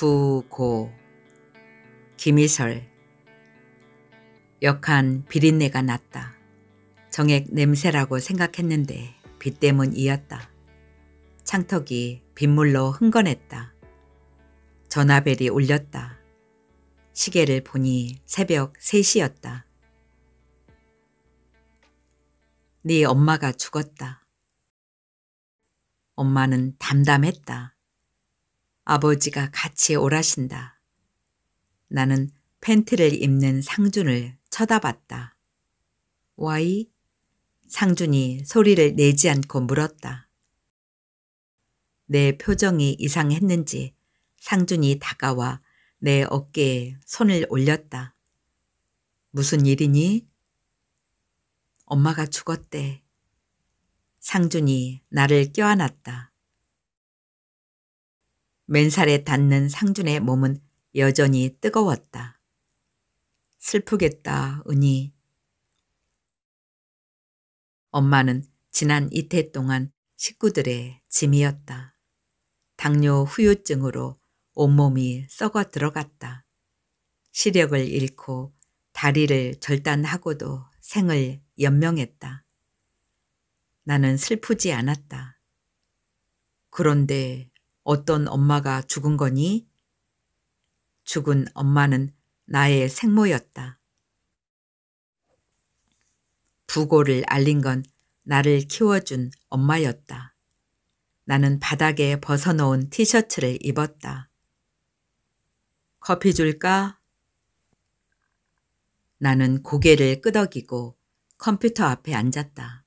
부고 김희설. 역한 비린내가 났다. 정액 냄새라고 생각했는데 비 때문이었다. 창턱이 빗물로 흥건했다. 전화벨이 울렸다. 시계를 보니 새벽 3시였다. 네 엄마가 죽었다. 엄마는 담담했다. 아버지가 같이 오라신다. 나는 팬티를 입는 상준을 쳐다봤다. 와이? 상준이 소리를 내지 않고 물었다. 내 표정이 이상했는지 상준이 다가와 내 어깨에 손을 올렸다. 무슨 일이니? 엄마가 죽었대. 상준이 나를 껴안았다. 맨살에 닿는 상준의 몸은 여전히 뜨거웠다. 슬프겠다, 은희. 엄마는 지난 이태 동안 식구들의 짐이었다. 당뇨 후유증으로 온몸이 썩어 들어갔다. 시력을 잃고 다리를 절단하고도 생을 연명했다. 나는 슬프지 않았다. 그런데 어떤 엄마가 죽은 거니? 죽은 엄마는 나의 생모였다. 부고를 알린 건 나를 키워준 엄마였다. 나는 바닥에 벗어놓은 티셔츠를 입었다. 커피 줄까? 나는 고개를 끄덕이고 컴퓨터 앞에 앉았다.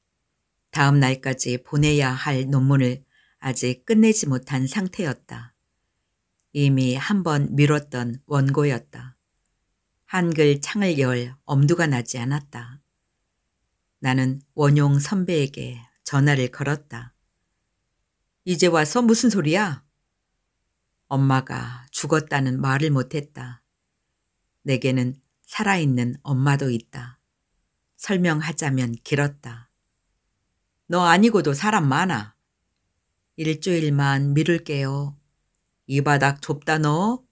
다음 날까지 보내야 할 논문을 아직 끝내지 못한 상태였다. 이미 한 번 미뤘던 원고였다. 한글 창을 열 엄두가 나지 않았다. 나는 원용 선배에게 전화를 걸었다. 이제 와서 무슨 소리야? 엄마가 죽었다는 말을 못했다. 내게는 살아있는 엄마도 있다. 설명하자면 길었다. 너 아니고도 사람 많아. 일주일만 미룰게요. 이 바닥 좁다 너.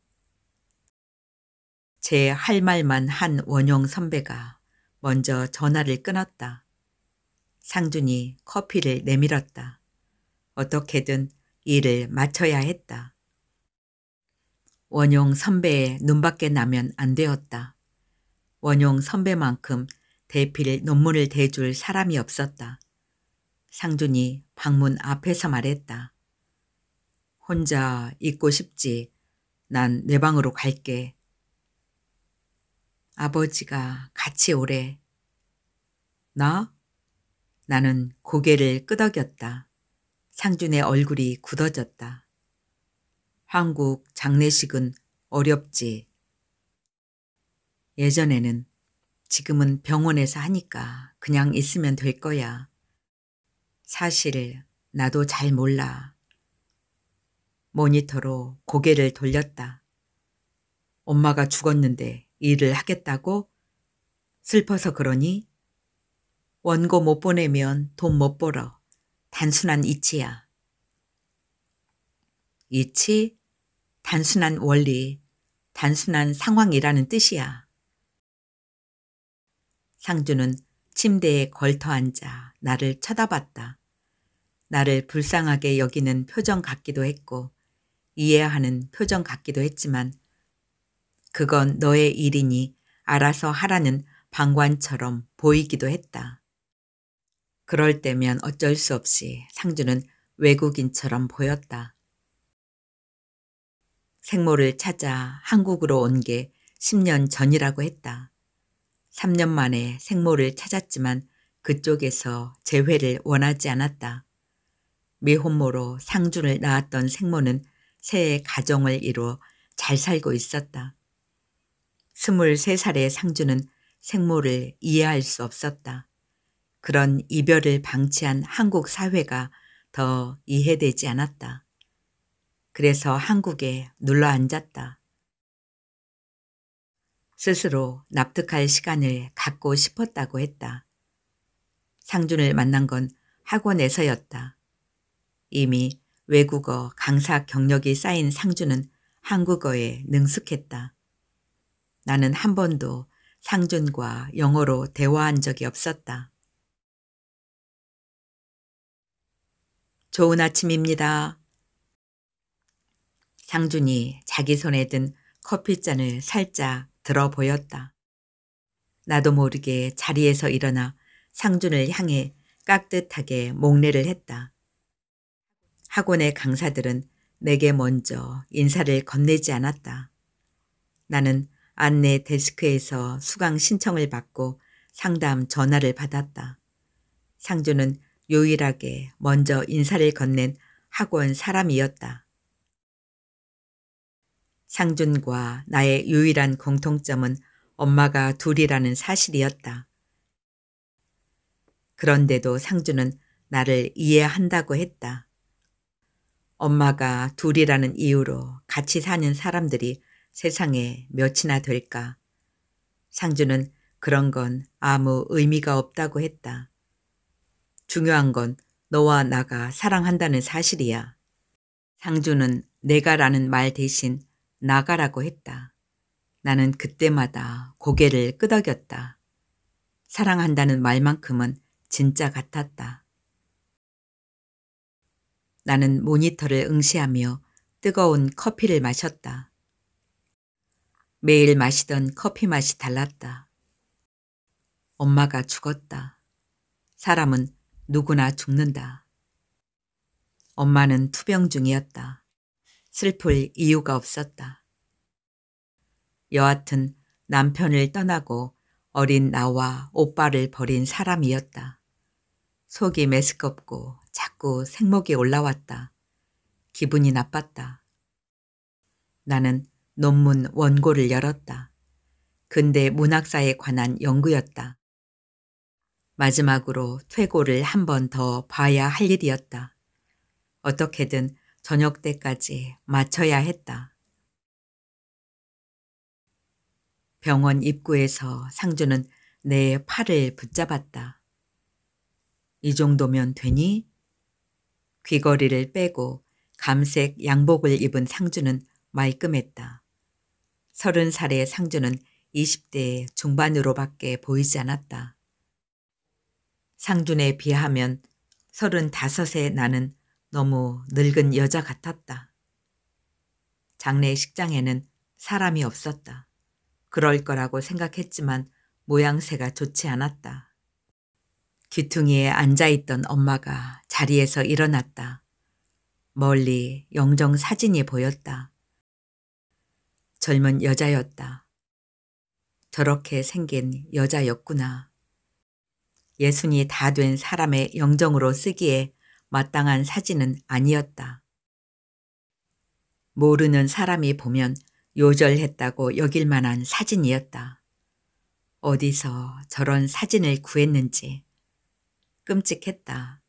제 할 말만 한 원용 선배가 먼저 전화를 끊었다. 상준이 커피를 내밀었다. 어떻게든 일을 마쳐야 했다. 원용 선배의 눈밖에 나면 안 되었다. 원용 선배만큼 대필 논문을 대줄 사람이 없었다. 상준이 방문 앞에서 말했다. 혼자 있고 싶지. 난 내 방으로 갈게. 아버지가 같이 오래. 나? 나는 고개를 끄덕였다. 상준의 얼굴이 굳어졌다. 한국 장례식은 어렵지. 예전에는, 지금은 병원에서 하니까 그냥 있으면 될 거야. 사실 나도 잘 몰라. 모니터로 고개를 돌렸다. 엄마가 죽었는데 일을 하겠다고? 슬퍼서 그러니? 원고 못 보내면 돈 못 벌어. 단순한 이치야. 이치? 단순한 원리, 단순한 상황이라는 뜻이야. 상준은 침대에 걸터 앉아 나를 쳐다봤다. 나를 불쌍하게 여기는 표정 같기도 했고 이해하는 표정 같기도 했지만 그건 너의 일이니 알아서 하라는 방관처럼 보이기도 했다. 그럴 때면 어쩔 수 없이 상준은 외국인처럼 보였다. 생모를 찾아 한국으로 온 게 10년 전이라고 했다. 3년 만에 생모를 찾았지만 그쪽에서 재회를 원하지 않았다. 미혼모로 상준을 낳았던 생모는 새 가정을 이루어 잘 살고 있었다. 23살의 상준은 생모를 이해할 수 없었다. 그런 이별을 방치한 한국 사회가 더 이해되지 않았다. 그래서 한국에 눌러 앉았다. 스스로 납득할 시간을 갖고 싶었다고 했다. 상준을 만난 건 학원에서였다. 이미 외국어 강사 경력이 쌓인 상준은 한국어에 능숙했다. 나는 한 번도 상준과 영어로 대화한 적이 없었다. 좋은 아침입니다. 상준이 자기 손에 든 커피잔을 살짝 들어 보였다. 나도 모르게 자리에서 일어나 상준을 향해 깍듯하게 목례를 했다. 학원의 강사들은 내게 먼저 인사를 건네지 않았다. 나는 안내 데스크에서 수강 신청을 받고 상담 전화를 받았다. 상준은 유일하게 먼저 인사를 건넨 학원 사람이었다. 상준과 나의 유일한 공통점은 엄마가 둘이라는 사실이었다. 그런데도 상준은 나를 이해한다고 했다. 엄마가 둘이라는 이유로 같이 사는 사람들이 세상에 몇이나 될까? 상준은 그런 건 아무 의미가 없다고 했다. 중요한 건 너와 나가 사랑한다는 사실이야. 상준은 내가라는 말 대신 나가라고 했다. 나는 그때마다 고개를 끄덕였다. 사랑한다는 말만큼은 진짜 같았다. 나는 모니터를 응시하며 뜨거운 커피를 마셨다. 매일 마시던 커피 맛이 달랐다. 엄마가 죽었다. 사람은 누구나 죽는다. 엄마는 투병 중이었다. 슬플 이유가 없었다. 여하튼 남편을 떠나고 어린 나와 오빠를 버린 사람이었다. 속이 메스껍고 자꾸 생목이 올라왔다. 기분이 나빴다. 나는 논문 원고를 열었다. 근대 문학사에 관한 연구였다. 마지막으로 퇴고를 한 번 더 봐야 할 일이었다. 어떻게든 저녁 때까지 마쳐야 했다. 병원 입구에서 상준은 내 팔을 붙잡았다. 이 정도면 되니? 귀걸이를 빼고 감색 양복을 입은 상준은 말끔했다. 30살의 상준은 20대 중반으로밖에 보이지 않았다. 상준에 비하면 35의 나는 너무 늙은 여자 같았다. 장례식장에는 사람이 없었다. 그럴 거라고 생각했지만 모양새가 좋지 않았다. 귀퉁이에 앉아있던 엄마가 자리에서 일어났다. 멀리 영정 사진이 보였다. 젊은 여자였다. 저렇게 생긴 여자였구나. 60이 다 된 사람의 영정으로 쓰기에 마땅한 사진은 아니었다. 모르는 사람이 보면 요절했다고 여길 만한 사진이었다. 어디서 저런 사진을 구했는지 끔찍했다.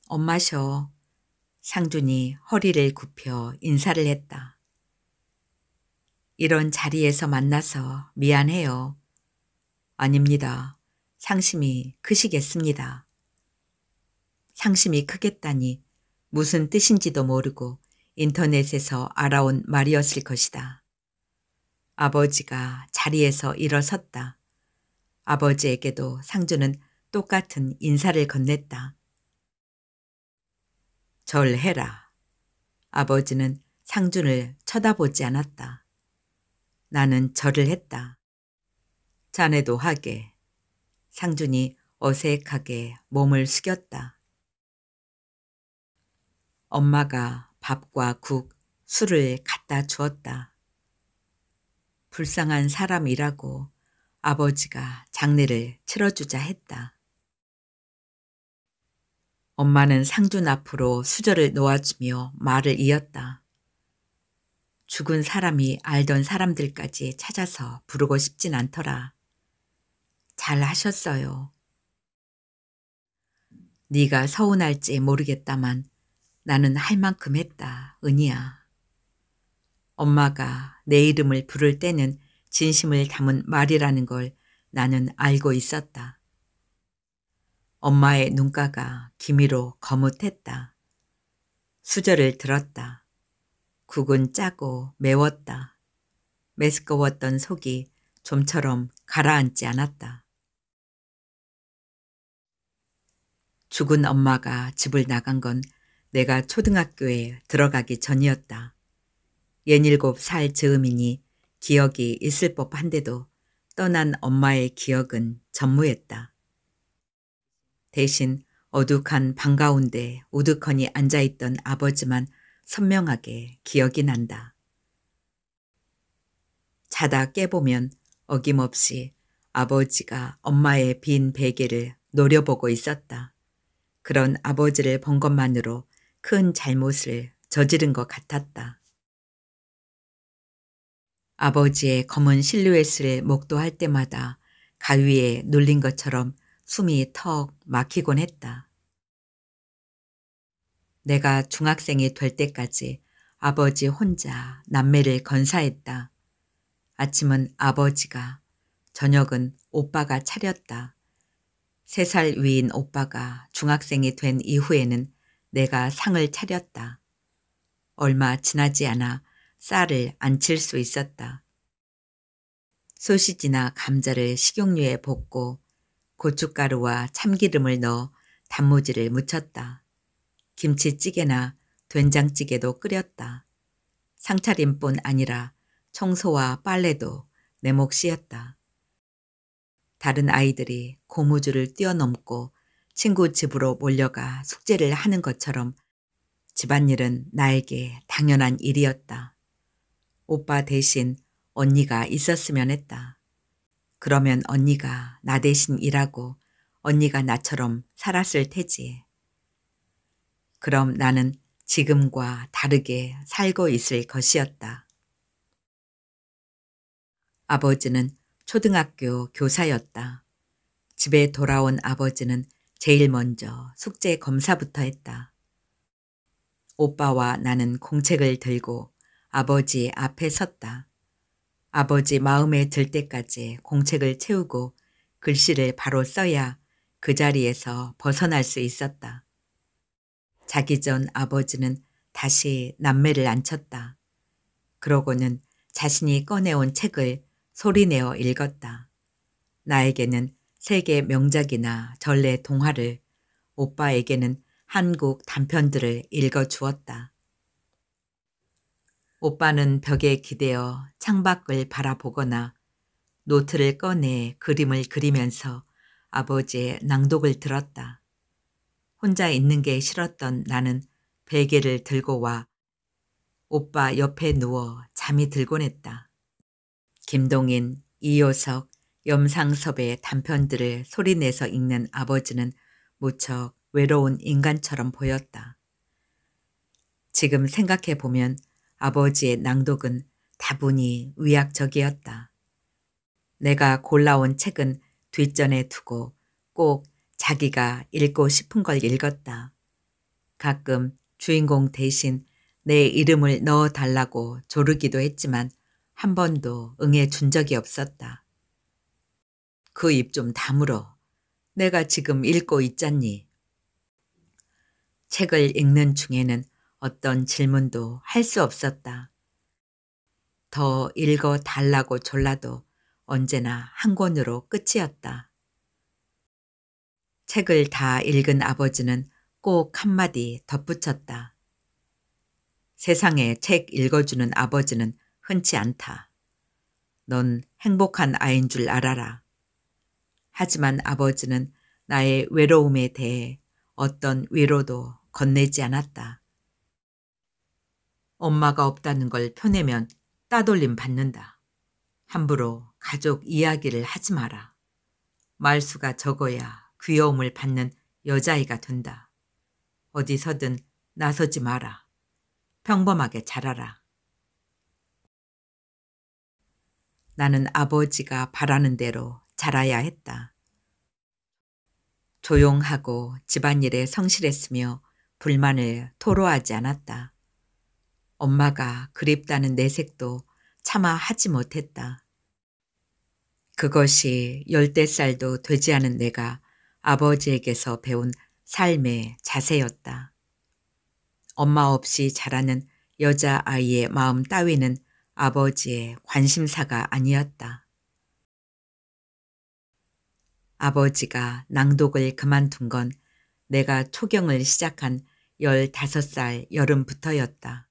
엄마셔. 상준이 허리를 굽혀 인사를 했다. 이런 자리에서 만나서 미안해요. 아닙니다. 상심이 크시겠습니다. 상심이 크겠다니 무슨 뜻인지도 모르고 인터넷에서 알아온 말이었을 것이다. 아버지가 자리에서 일어섰다. 아버지에게도 상준은 똑같은 인사를 건넸다. 절해라. 아버지는 상준을 쳐다보지 않았다. 나는 절을 했다. 자네도 하게. 상준이 어색하게 몸을 숙였다. 엄마가 밥과 국, 술을 갖다 주었다. 불쌍한 사람이라고 아버지가 장례를 치러주자 했다. 엄마는 상준 앞으로 수저를 놓아주며 말을 이었다. 죽은 사람이 알던 사람들까지 찾아서 부르고 싶진 않더라. 잘 하셨어요. 네가 서운할지 모르겠다만 나는 할 만큼 했다, 은희야. 엄마가 내 이름을 부를 때는 진심을 담은 말이라는 걸 나는 알고 있었다. 엄마의 눈가가 기미로 거뭇했다. 수저를 들었다. 국은 짜고 매웠다. 메스꺼웠던 속이 좀처럼 가라앉지 않았다. 죽은 엄마가 집을 나간 건 내가 초등학교에 들어가기 전이었다. 67살 즈음이니 기억이 있을 법한데도 떠난 엄마의 기억은 전무했다. 대신 어둑한 방 가운데 우두커니 앉아있던 아버지만 선명하게 기억이 난다. 자다 깨보면 어김없이 아버지가 엄마의 빈 베개를 노려보고 있었다. 그런 아버지를 본 것만으로 큰 잘못을 저지른 것 같았다. 아버지의 검은 실루엣을 목도할 때마다 가위에 눌린 것처럼 숨이 턱 막히곤 했다. 내가 중학생이 될 때까지 아버지 혼자 남매를 건사했다. 아침은 아버지가, 저녁은 오빠가 차렸다. 3살 위인 오빠가 중학생이 된 이후에는 내가 상을 차렸다. 얼마 지나지 않아 쌀을 안 칠 수 있었다. 소시지나 감자를 식용유에 볶고 고춧가루와 참기름을 넣어 단무지를 무쳤다. 김치찌개나 된장찌개도 끓였다. 상차림뿐 아니라 청소와 빨래도 내 몫이었다. 다른 아이들이 고무줄을 뛰어넘고 친구 집으로 몰려가 숙제를 하는 것처럼 집안일은 나에게 당연한 일이었다. 오빠 대신 언니가 있었으면 했다. 그러면 언니가 나 대신 일하고 언니가 나처럼 살았을 테지. 그럼 나는 지금과 다르게 살고 있을 것이었다. 아버지는 초등학교 교사였다. 집에 돌아온 아버지는 제일 먼저 숙제 검사부터 했다. 오빠와 나는 공책을 들고 아버지 앞에 섰다. 아버지 마음에 들 때까지 공책을 채우고 글씨를 바로 써야 그 자리에서 벗어날 수 있었다. 자기 전 아버지는 다시 남매를 앉혔다. 그러고는 자신이 꺼내온 책을 소리내어 읽었다. 나에게는 세계 명작이나 전래 동화를, 오빠에게는 한국 단편들을 읽어주었다. 오빠는 벽에 기대어 창밖을 바라보거나 노트를 꺼내 그림을 그리면서 아버지의 낭독을 들었다. 혼자 있는 게 싫었던 나는 베개를 들고 와 오빠 옆에 누워 잠이 들곤 했다. 김동인, 이효석, 염상섭의 단편들을 소리내서 읽는 아버지는 무척 외로운 인간처럼 보였다. 지금 생각해보면 아버지의 낭독은 다분히 위약적이었다. 내가 골라온 책은 뒷전에 두고 꼭 자기가 읽고 싶은 걸 읽었다. 가끔 주인공 대신 내 이름을 넣어달라고 조르기도 했지만 한 번도 응해준 적이 없었다. 그 입 좀 다물어. 내가 지금 읽고 있잖니. 책을 읽는 중에는 어떤 질문도 할 수 없었다. 더 읽어달라고 졸라도 언제나 한 권으로 끝이었다. 책을 다 읽은 아버지는 꼭 한마디 덧붙였다. 세상에 책 읽어주는 아버지는 흔치 않다. 넌 행복한 아이인 줄 알아라. 하지만 아버지는 나의 외로움에 대해 어떤 위로도 건네지 않았다. 엄마가 없다는 걸 펴내면 따돌림 받는다. 함부로 가족 이야기를 하지 마라. 말수가 적어야 귀여움을 받는 여자아이가 된다. 어디서든 나서지 마라. 평범하게 자라라. 나는 아버지가 바라는 대로 자라야 했다. 조용하고 집안일에 성실했으며 불만을 토로하지 않았다. 엄마가 그립다는 내색도 차마 하지 못했다. 그것이 10살도 되지 않은 내가 아버지에게서 배운 삶의 자세였다. 엄마 없이 자라는 여자아이의 마음 따위는 아버지의 관심사가 아니었다. 아버지가 낭독을 그만둔 건 내가 초경을 시작한 15살 여름부터였다.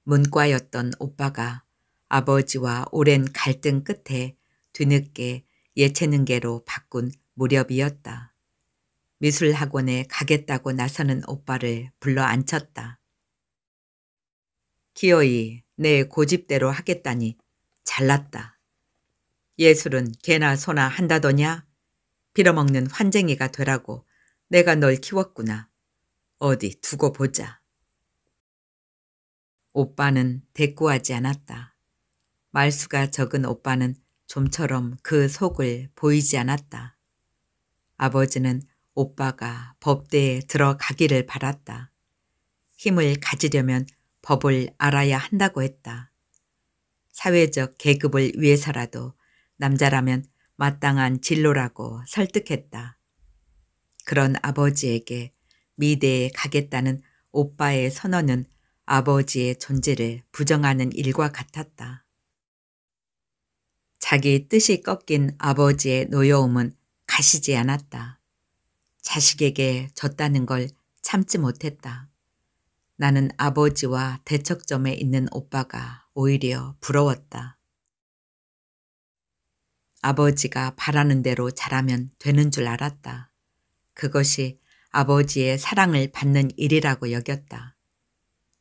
문과였던 오빠가 아버지와 오랜 갈등 끝에 뒤늦게 예체능계로 바꾼 무렵이었다. 미술학원에 가겠다고 나서는 오빠를 불러 앉혔다. 기어이 내 고집대로 하겠다니 잘났다. 예술은 개나 소나 한다더냐? 빌어먹는 환쟁이가 되라고 내가 널 키웠구나. 어디 두고 보자. 오빠는 대꾸하지 않았다. 말수가 적은 오빠는 좀처럼 그 속을 보이지 않았다. 아버지는 오빠가 법대에 들어가기를 바랐다. 힘을 가지려면 법을 알아야 한다고 했다. 사회적 계급을 위해서라도 남자라면 마땅한 진로라고 설득했다. 그런 아버지에게 미대에 가겠다는 오빠의 선언은 아버지의 존재를 부정하는 일과 같았다. 자기 뜻이 꺾인 아버지의 노여움은 가시지 않았다. 자식에게 졌다는 걸 참지 못했다. 나는 아버지와 대척점에 있는 오빠가 오히려 부러웠다. 아버지가 바라는 대로 자라면 되는 줄 알았다. 그것이 아버지의 사랑을 받는 일이라고 여겼다.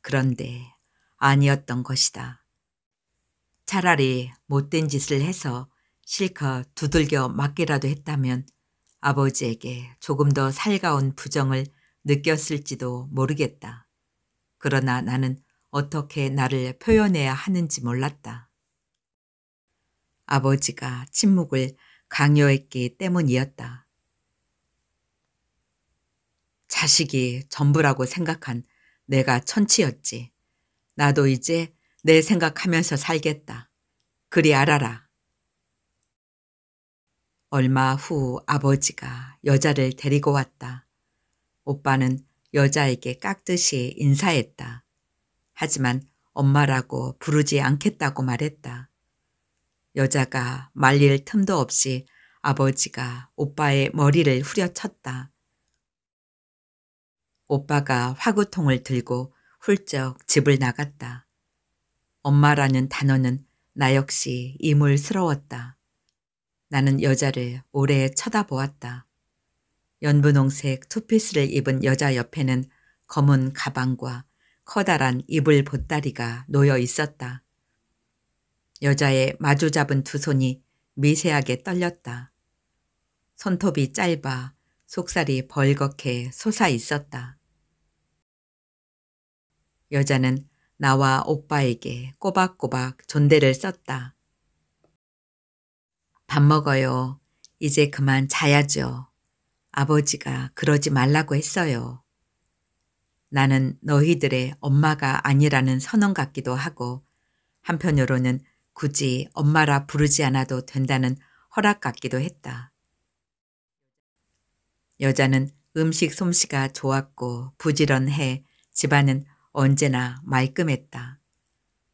그런데 아니었던 것이다. 차라리 못된 짓을 해서 실컷 두들겨 맞기라도 했다면 아버지에게 조금 더 살가운 부정을 느꼈을지도 모르겠다. 그러나 나는 어떻게 나를 표현해야 하는지 몰랐다. 아버지가 침묵을 강요했기 때문이었다. 자식이 전부라고 생각한 내가 천치였지. 나도 이제 내 생각하면서 살겠다. 그리 알아라. 얼마 후 아버지가 여자를 데리고 왔다. 오빠는 여자에게 깍듯이 인사했다. 하지만 엄마라고 부르지 않겠다고 말했다. 여자가 말릴 틈도 없이 아버지가 오빠의 머리를 후려쳤다. 오빠가 화구통을 들고 훌쩍 집을 나갔다. 엄마라는 단어는 나 역시 이물스러웠다. 나는 여자를 오래 쳐다보았다. 연분홍색 투피스를 입은 여자 옆에는 검은 가방과 커다란 이불 보따리가 놓여 있었다. 여자의 마주 잡은 두 손이 미세하게 떨렸다. 손톱이 짧아 속살이 벌겋게 솟아 있었다. 여자는 나와 오빠에게 꼬박꼬박 존대를 썼다. 밥 먹어요. 이제 그만 자야죠. 아버지가 그러지 말라고 했어요. 나는 너희들의 엄마가 아니라는 선언 같기도 하고 한편으로는 굳이 엄마라 부르지 않아도 된다는 허락 같기도 했다. 여자는 음식 솜씨가 좋았고 부지런해 집안은 언제나 말끔했다.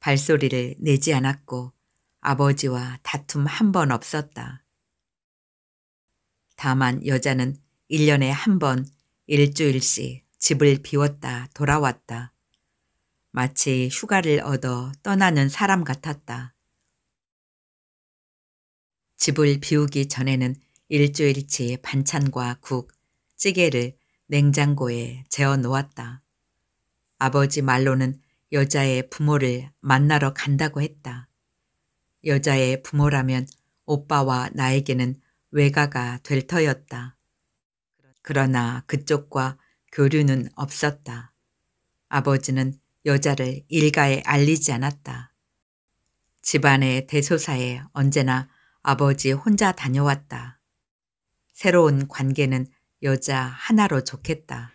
발소리를 내지 않았고 아버지와 다툼 한 번 없었다. 다만 여자는 1년에 한 번 일주일씩 집을 비웠다 돌아왔다. 마치 휴가를 얻어 떠나는 사람 같았다. 집을 비우기 전에는 일주일치 반찬과 국, 찌개를 냉장고에 재워 놓았다. 아버지 말로는 여자의 부모를 만나러 간다고 했다. 여자의 부모라면 오빠와 나에게는 외가가 될 터였다. 그러나 그쪽과 교류는 없었다. 아버지는 여자를 일가에 알리지 않았다. 집안의 대소사에 언제나 아버지 혼자 다녀왔다. 새로운 관계는 여자 하나로 좋겠다.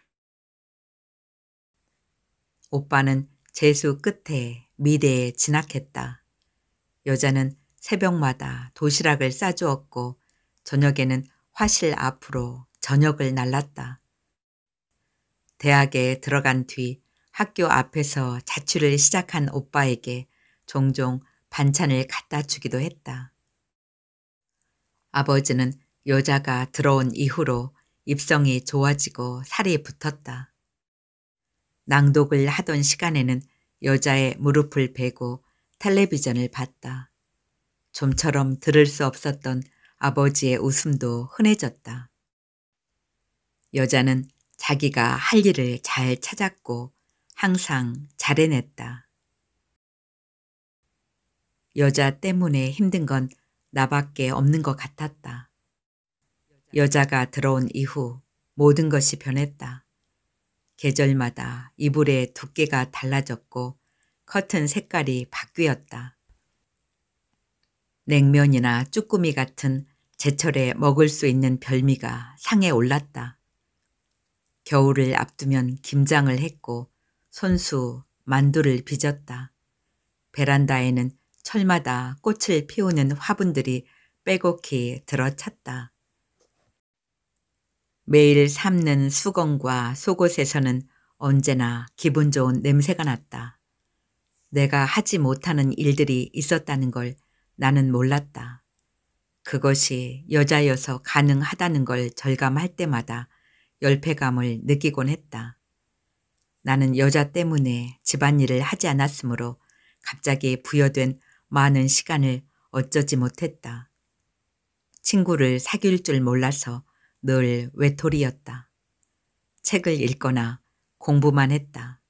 오빠는 재수 끝에 미대에 진학했다. 여자는 새벽마다 도시락을 싸주었고 저녁에는 화실 앞으로 저녁을 날랐다. 대학에 들어간 뒤 학교 앞에서 자취를 시작한 오빠에게 종종 반찬을 갖다 주기도 했다. 아버지는 여자가 들어온 이후로 입성이 좋아지고 살이 붙었다. 낭독을 하던 시간에는 여자의 무릎을 베고 텔레비전을 봤다. 좀처럼 들을 수 없었던 아버지의 웃음도 흔해졌다. 여자는 자기가 할 일을 잘 찾았고 항상 잘 해냈다. 여자 때문에 힘든 건 나밖에 없는 것 같았다. 여자가 들어온 이후 모든 것이 변했다. 계절마다 이불의 두께가 달라졌고 커튼 색깔이 바뀌었다. 냉면이나 쭈꾸미 같은 제철에 먹을 수 있는 별미가 상에 올랐다. 겨울을 앞두면 김장을 했고 손수, 만두를 빚었다. 베란다에는 철마다 꽃을 피우는 화분들이 빼곡히 들어찼다. 매일 삶는 수건과 속옷에서는 언제나 기분 좋은 냄새가 났다. 내가 하지 못하는 일들이 있었다는 걸 나는 몰랐다. 그것이 여자여서 가능하다는 걸 절감할 때마다 열패감을 느끼곤 했다. 나는 여자 때문에 집안일을 하지 않았으므로 갑자기 부여된 많은 시간을 어쩌지 못했다. 친구를 사귈 줄 몰라서 늘 외톨이였다. 책을 읽거나 공부만 했다.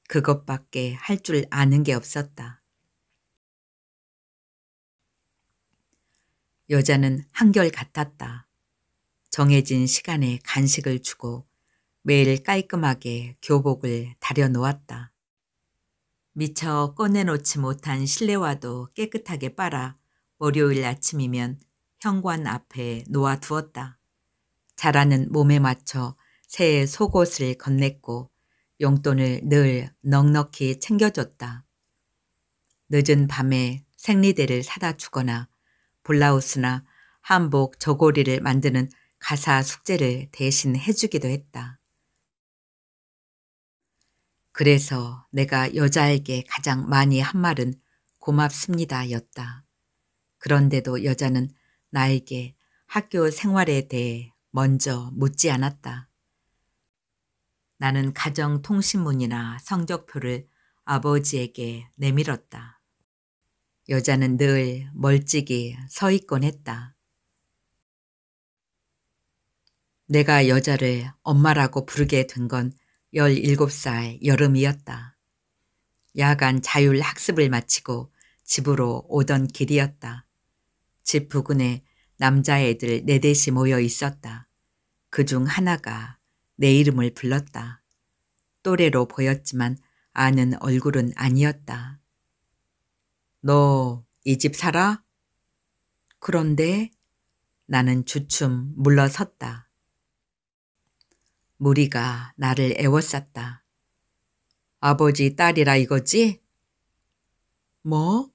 그것밖에 할 줄 아는 게 없었다. 여자는 한결같았다. 정해진 시간에 간식을 주고 매일 깔끔하게 교복을 다려놓았다. 미처 꺼내놓지 못한 실내화도 깨끗하게 빨아 월요일 아침이면 현관 앞에 놓아두었다. 자라는 몸에 맞춰 새 속옷을 건넸고 용돈을 늘 넉넉히 챙겨줬다. 늦은 밤에 생리대를 사다 주거나 블라우스나 한복 저고리를 만드는 가사 숙제를 대신 해주기도 했다. 그래서 내가 여자에게 가장 많이 한 말은 고맙습니다 였다. 그런데도 여자는 나에게 학교 생활에 대해 먼저 묻지 않았다. 나는 가정통신문이나 성적표를 아버지에게 내밀었다. 여자는 늘 멀찍이 서 있곤 했다. 내가 여자를 엄마라고 부르게 된 건 17살 여름이었다. 야간 자율 학습을 마치고 집으로 오던 길이었다. 집 부근에 남자애들 4-5이 모여 있었다. 그중 하나가 내 이름을 불렀다. 또래로 보였지만 아는 얼굴은 아니었다. 너 이 집 살아? 그런데 나는 주춤 물러섰다. 무리가 나를 애워쌌다. 아버지 딸이라 이거지? 뭐?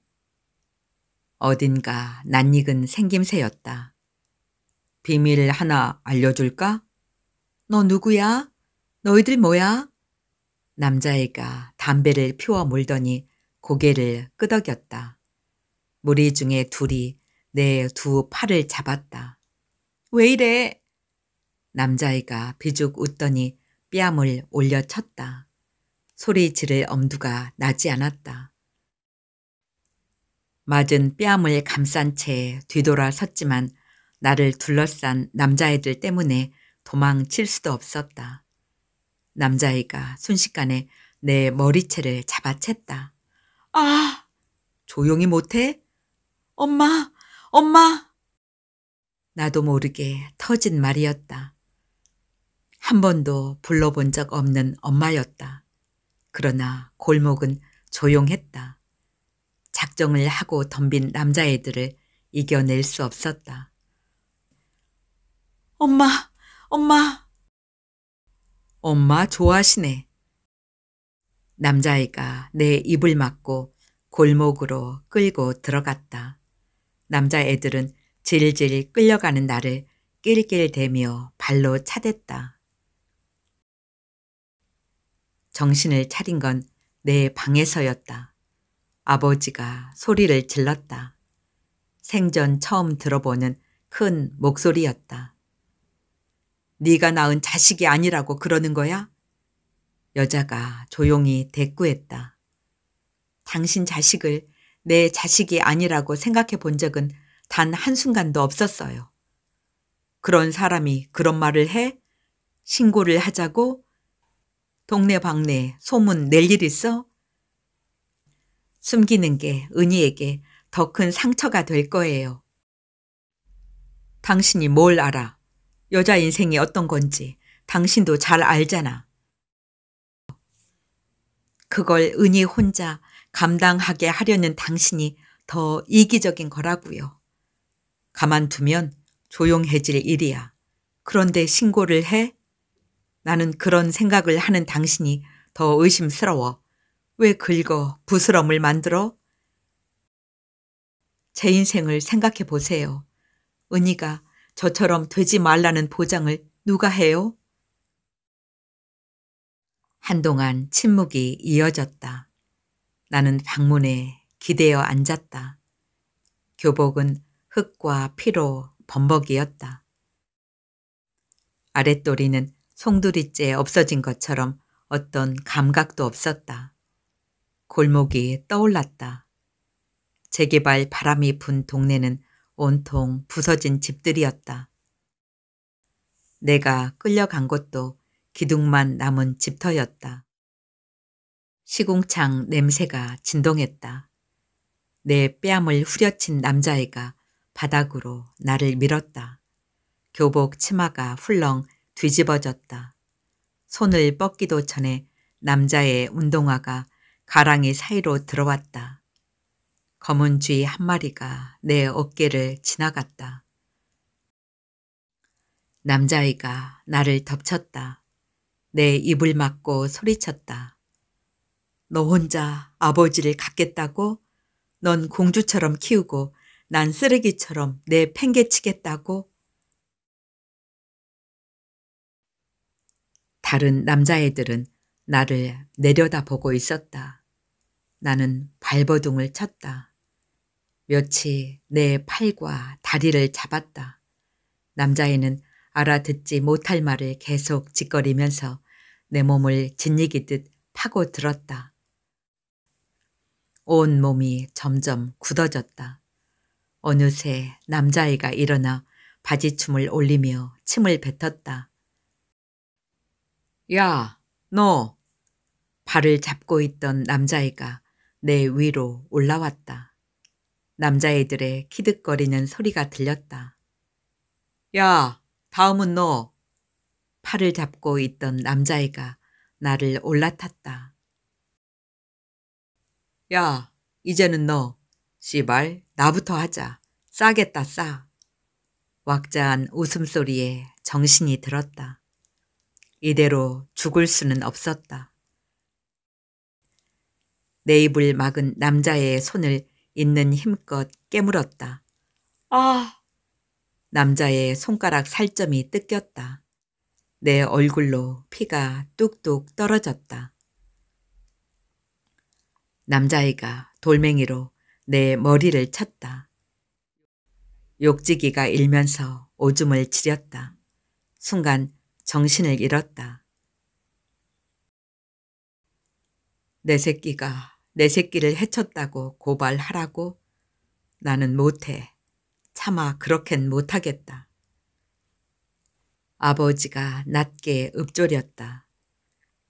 어딘가 낯익은 생김새였다. 비밀 하나 알려줄까? 너 누구야? 너희들 뭐야? 남자애가 담배를 피워 물더니 고개를 끄덕였다. 무리 중에 둘이 내 두 팔을 잡았다. 왜 이래? 남자애가 비죽 웃더니 뺨을 올려쳤다. 소리 지를 엄두가 나지 않았다. 맞은 뺨을 감싼 채 뒤돌아 섰지만 나를 둘러싼 남자애들 때문에 도망칠 수도 없었다. 남자애가 순식간에 내 머리채를 잡아챘다. 아! 조용히 못해? 엄마! 엄마! 나도 모르게 터진 말이었다. 한 번도 불러본 적 없는 엄마였다. 그러나 골목은 조용했다. 작정을 하고 덤빈 남자애들을 이겨낼 수 없었다. 엄마! 엄마! 엄마 좋아하시네. 남자애가 내 입을 막고 골목으로 끌고 들어갔다. 남자애들은 질질 끌려가는 나를 낄낄대며 발로 차댔다. 정신을 차린 건 내 방에서였다. 아버지가 소리를 질렀다. 생전 처음 들어보는 큰 목소리였다. 네가 낳은 자식이 아니라고 그러는 거야? 여자가 조용히 대꾸했다. 당신 자식을 내 자식이 아니라고 생각해 본 적은 단 한순간도 없었어요. 그런 사람이 그런 말을 해? 신고를 하자고? 동네방네 소문 낼 일 있어? 숨기는 게 은희에게 더 큰 상처가 될 거예요. 당신이 뭘 알아? 여자 인생이 어떤 건지 당신도 잘 알잖아. 그걸 은희 혼자 감당하게 하려는 당신이 더 이기적인 거라고요. 가만두면 조용해질 일이야. 그런데 신고를 해? 나는 그런 생각을 하는 당신이 더 의심스러워. 왜 긁어 부스럼을 만들어? 제 인생을 생각해 보세요. 은희가 저처럼 되지 말라는 보장을 누가 해요? 한동안 침묵이 이어졌다. 나는 방문에 기대어 앉았다. 교복은 흙과 피로 범벅이었다. 아랫도리는 송두리째 없어진 것처럼 어떤 감각도 없었다. 골목이 떠올랐다. 재개발 바람이 분 동네는 온통 부서진 집들이었다. 내가 끌려간 곳도 기둥만 남은 집터였다. 시궁창 냄새가 진동했다. 내 뺨을 후려친 남자애가 바닥으로 나를 밀었다. 교복 치마가 훌렁 뒤집어졌다. 손을 뻗기도 전에 남자의 운동화가 가랑이 사이로 들어왔다. 검은 쥐 한 마리가 내 어깨를 지나갔다. 남자애가 나를 덮쳤다. 내 입을 막고 소리쳤다. 너 혼자 아버지를 갖겠다고? 넌 공주처럼 키우고 난 쓰레기처럼 내 팽개치겠다고? 다른 남자애들은 나를 내려다보고 있었다. 나는 발버둥을 쳤다. 며칠 내 팔과 다리를 잡았다. 남자애는 알아듣지 못할 말을 계속 짓거리면서 내 몸을 짓이기듯 파고들었다. 온 몸이 점점 굳어졌다. 어느새 남자애가 일어나 바지춤을 올리며 침을 뱉었다. 야, 너! 발을 잡고 있던 남자애가 내 위로 올라왔다. 남자애들의 키득거리는 소리가 들렸다. 야, 다음은 너! 팔을 잡고 있던 남자애가 나를 올라탔다. 야, 이제는 너. 씨발, 나부터 하자. 싸겠다, 싸. 왁자한 웃음소리에 정신이 들었다. 이대로 죽을 수는 없었다. 내 입을 막은 남자의 손을 있는 힘껏 깨물었다. 아! 남자의 손가락 살점이 뜯겼다. 내 얼굴로 피가 뚝뚝 떨어졌다. 남자애가 돌멩이로 내 머리를 쳤다. 욕지기가 일면서 오줌을 지렸다. 순간 정신을 잃었다. 내 새끼가 내 새끼를 해쳤다고 고발하라고? 나는 못해. 차마 그렇겐 못하겠다. 아버지가 낮게 읊조렸다.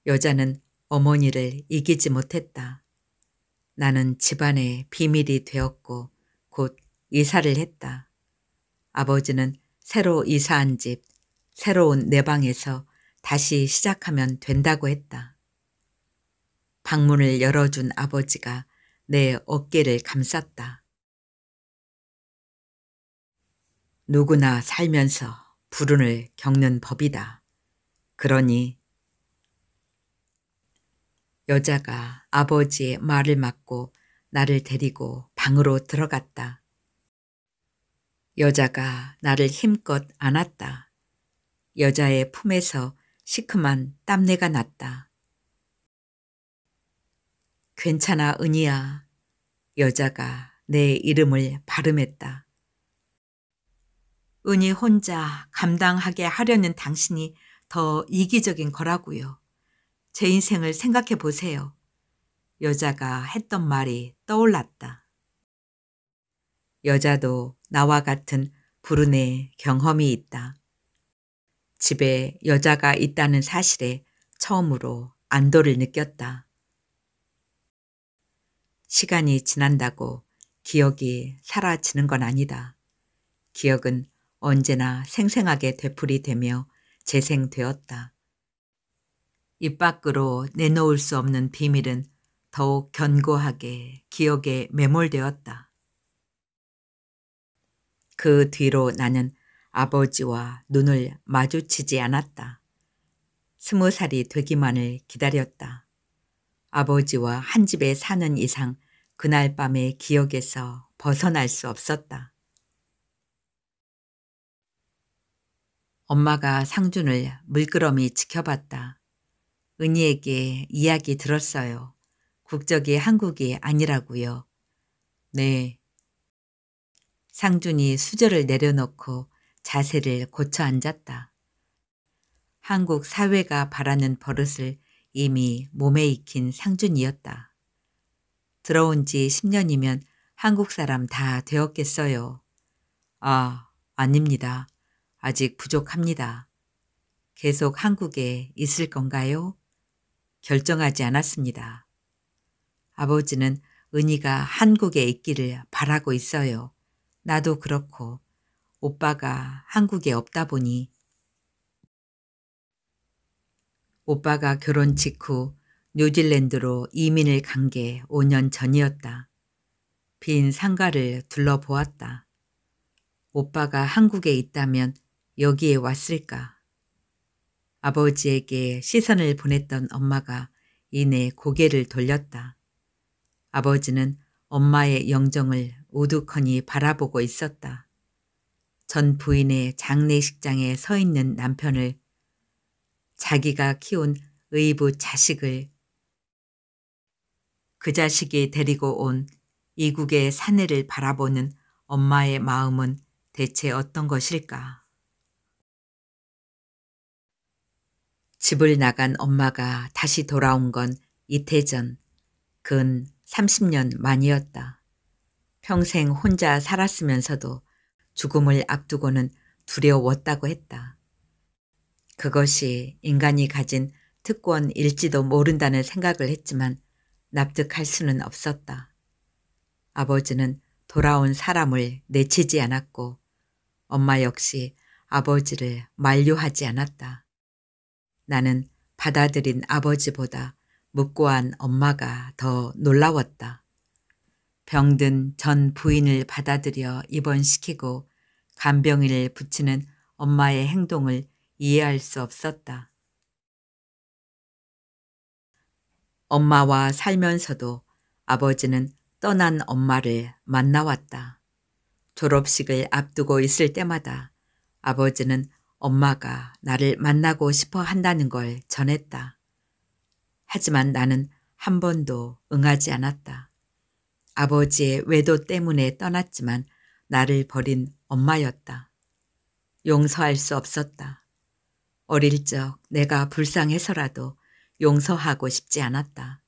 여자는 어머니를 이기지 못했다. 나는 집안의 비밀이 되었고 곧 이사를 했다. 아버지는 새로 이사한 집, 새로운 내 방에서 다시 시작하면 된다고 했다. 방문을 열어준 아버지가 내 어깨를 감쌌다. 누구나 살면서 불운을 겪는 법이다. 그러니 여자가 아버지의 말을 막고 나를 데리고 방으로 들어갔다. 여자가 나를 힘껏 안았다. 여자의 품에서 시큼한 땀내가 났다. 괜찮아, 은희야. 여자가 내 이름을 발음했다. 은희 혼자 감당하게 하려는 당신이 더 이기적인 거라고요. 제 인생을 생각해 보세요. 여자가 했던 말이 떠올랐다. 여자도 나와 같은 불운의 경험이 있다. 집에 여자가 있다는 사실에 처음으로 안도를 느꼈다. 시간이 지난다고 기억이 사라지는 건 아니다. 기억은 언제나 생생하게 되풀이되며 재생되었다. 입 밖으로 내놓을 수 없는 비밀은 더욱 견고하게 기억에 매몰되었다. 그 뒤로 나는 아버지와 눈을 마주치지 않았다. 20살이 되기만을 기다렸다. 아버지와 한 집에 사는 이상 그날 밤의 기억에서 벗어날 수 없었다. 엄마가 상준을 물끄러미 지켜봤다. 은희에게 이야기 들었어요. 국적이 한국이 아니라고요. 네. 상준이 수저를 내려놓고 자세를 고쳐 앉았다. 한국 사회가 바라는 버릇을 이미 몸에 익힌 상준이었다. 들어온 지 10년이면 한국 사람 다 되었겠어요. 아, 아닙니다. 아직 부족합니다. 계속 한국에 있을 건가요? 결정하지 않았습니다. 아버지는 은희가 한국에 있기를 바라고 있어요. 나도 그렇고 오빠가 한국에 없다 보니. 오빠가 결혼 직후 뉴질랜드로 이민을 간 게 5년 전이었다. 빈 상가를 둘러보았다. 오빠가 한국에 있다면 여기에 왔을까? 아버지에게 시선을 보냈던 엄마가 이내 고개를 돌렸다. 아버지는 엄마의 영정을 우두커니 바라보고 있었다. 전 부인의 장례식장에 서 있는 남편을, 자기가 키운 의부 자식을, 그 자식이 데리고 온 이국의 사내를 바라보는 엄마의 마음은 대체 어떤 것일까? 집을 나간 엄마가 다시 돌아온 건 이태 전, 근 30년 만이었다. 평생 혼자 살았으면서도 죽음을 앞두고는 두려웠다고 했다. 그것이 인간이 가진 특권일지도 모른다는 생각을 했지만 납득할 수는 없었다. 아버지는 돌아온 사람을 내치지 않았고 엄마 역시 아버지를 만류하지 않았다. 나는 받아들인 아버지보다 묵고한 엄마가 더 놀라웠다. 병든 전 부인을 받아들여 입원시키고 간병인을 붙이는 엄마의 행동을 이해할 수 없었다. 엄마와 살면서도 아버지는 떠난 엄마를 만나왔다. 졸업식을 앞두고 있을 때마다 아버지는 엄마가 나를 만나고 싶어 한다는 걸 전했다. 하지만 나는 한 번도 응하지 않았다. 아버지의 외도 때문에 떠났지만 나를 버린 엄마였다. 용서할 수 없었다. 어릴 적 내가 불쌍해서라도 용서하고 싶지 않았다.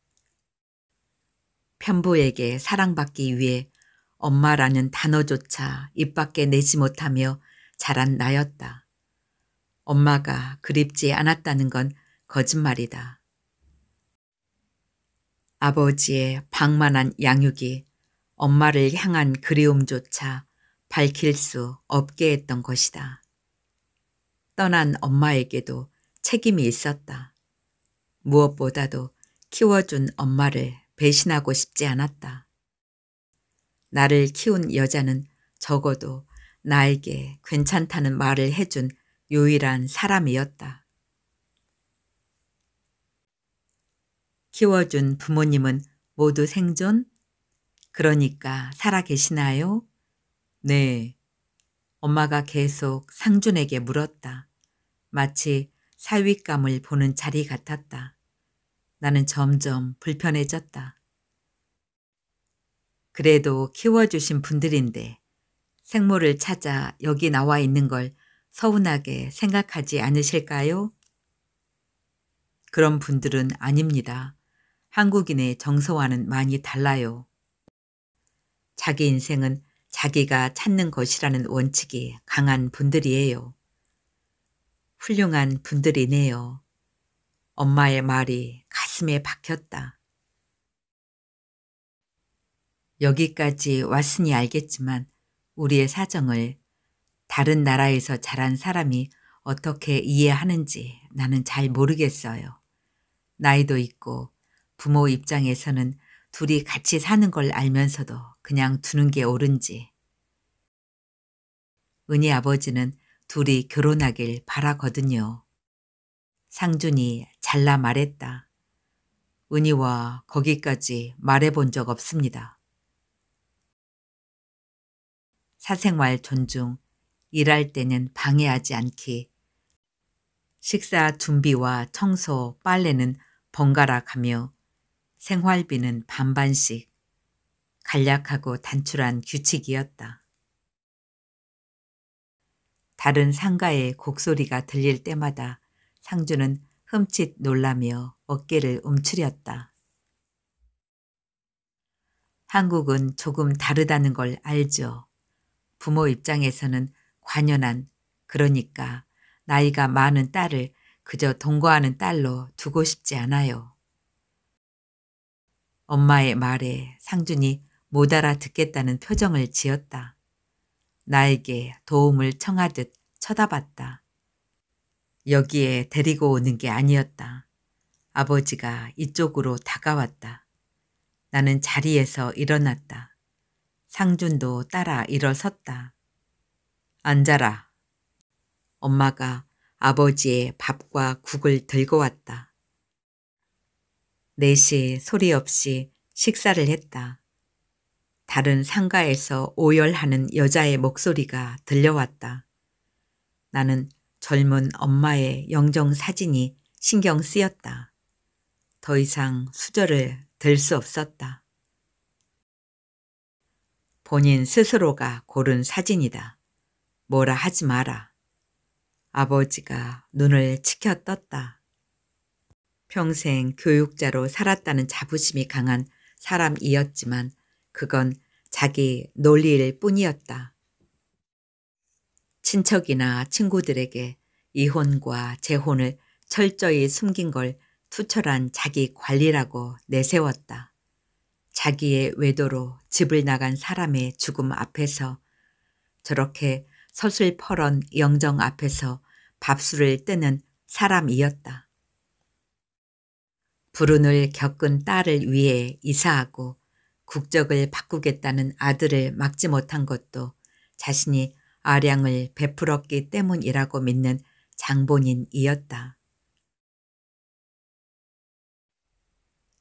편부에게 사랑받기 위해 엄마라는 단어조차 입 밖에 내지 못하며 자란 나였다. 엄마가 그립지 않았다는 건 거짓말이다. 아버지의 방만한 양육이 엄마를 향한 그리움조차 밝힐 수 없게 했던 것이다. 떠난 엄마에게도 책임이 있었다. 무엇보다도 키워준 엄마를 배신하고 싶지 않았다. 나를 키운 여자는 적어도 나에게 괜찮다는 말을 해준 유일한 사람이었다. 키워준 부모님은 모두 생존? 그러니까 살아계시나요? 네. 엄마가 계속 상준에게 물었다. 마치 사윗감을 보는 자리 같았다. 나는 점점 불편해졌다. 그래도 키워주신 분들인데 생모를 찾아 여기 나와 있는 걸 서운하게 생각하지 않으실까요? 그런 분들은 아닙니다. 한국인의 정서와는 많이 달라요. 자기 인생은 자기가 찾는 것이라는 원칙이 강한 분들이에요. 훌륭한 분들이네요. 엄마의 말이 가슴에 박혔다. 여기까지 왔으니 알겠지만 우리의 사정을 다른 나라에서 자란 사람이 어떻게 이해하는지 나는 잘 모르겠어요. 나이도 있고 부모 입장에서는 둘이 같이 사는 걸 알면서도 그냥 두는 게 옳은지. 은희 아버지는 둘이 결혼하길 바라거든요. 상준이 잘라 말했다. 은희와 거기까지 말해본 적 없습니다. 사생활 존중, 일할 때는 방해하지 않기, 식사 준비와 청소, 빨래는 번갈아 가며 생활비는 반반씩, 간략하고 단출한 규칙이었다. 다른 상가의 곡소리가 들릴 때마다 상주는 흠칫 놀라며 어깨를 움츠렸다. 한국은 조금 다르다는 걸 알죠. 부모 입장에서는 관연한, 그러니까 나이가 많은 딸을 그저 동거하는 딸로 두고 싶지 않아요. 엄마의 말에 상준이 못 알아듣겠다는 표정을 지었다. 나에게 도움을 청하듯 쳐다봤다. 여기에 데리고 오는 게 아니었다. 아버지가 이쪽으로 다가왔다. 나는 자리에서 일어났다. 상준도 따라 일어섰다. 앉아라. 엄마가 아버지의 밥과 국을 들고 왔다. 넷이 소리 없이 식사를 했다. 다른 상가에서 오열하는 여자의 목소리가 들려왔다. 나는 젊은 엄마의 영정 사진이 신경 쓰였다. 더 이상 수저를 들 수 없었다. 본인 스스로가 고른 사진이다. 뭐라 하지 마라. 아버지가 눈을 치켜 떴다. 평생 교육자로 살았다는 자부심이 강한 사람이었지만 그건 자기 논리일 뿐이었다. 친척이나 친구들에게 이혼과 재혼을 철저히 숨긴 걸 투철한 자기 관리라고 내세웠다. 자기의 외도로 집을 나간 사람의 죽음 앞에서 저렇게 서슬퍼런 영정 앞에서 밥술을 뜨는 사람이었다. 불운을 겪은 딸을 위해 이사하고 국적을 바꾸겠다는 아들을 막지 못한 것도 자신이 아량을 베풀었기 때문이라고 믿는 장본인이었다.